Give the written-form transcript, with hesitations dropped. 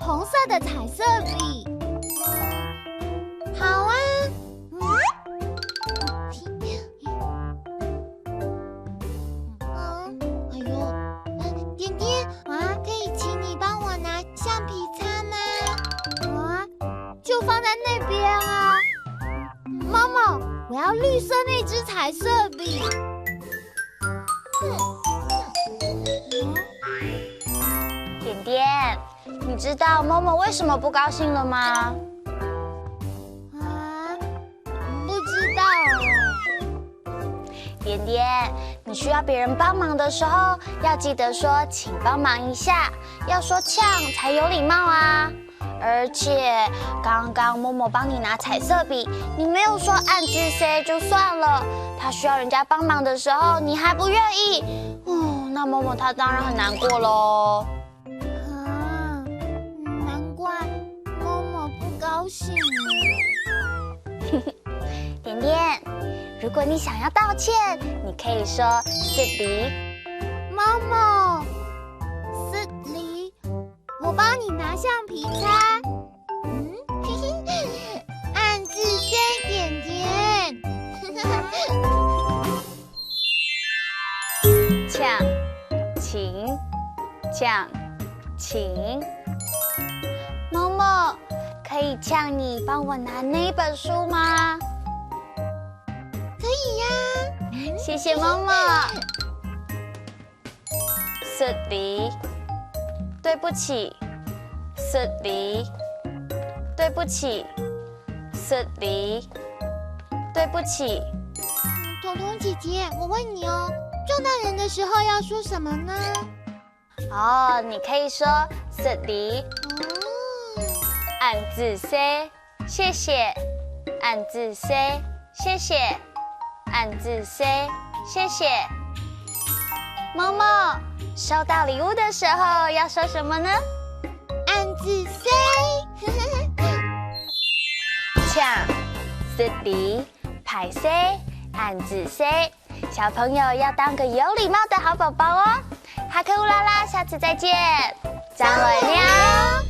红色的彩色笔。好啊。哎呦，点点啊，可以请你帮我拿橡皮擦吗？啊，就放在那边啊。妈妈，我要绿色那支彩色笔。点点，你知道某某为什么不高兴了吗？啊，不知道点点，你需要别人帮忙的时候，要记得说“请帮忙一下”，要说呛才有礼貌啊。而且刚刚某某帮你拿彩色笔，你没有说暗自 say 就算了，他需要人家帮忙的时候，你还不愿意，那某某他当然很难过喽。啊，难怪某某不高兴了。点点，如果你想要道歉，你可以说是的。某某，是你，我帮你拿橡皮擦。暗自say点点。呛，请，呛，请。某某，可以呛你帮我拿那本书吗？可以呀。谢谢某某。是的，对不起。是的，对不起。是的，对不起。彤彤姐姐，我问你哦，撞到人的时候要说什么呢？哦，你可以说是的。暗自 say 谢谢，暗自 say 谢谢，暗自 say 谢谢。某某，收到礼物的时候要说什么呢？暗自 say。呛，是的，拍 say，暗自 say。小朋友要当个有礼貌的好宝宝哦。哈克乌拉拉，下次再见，张伟喵。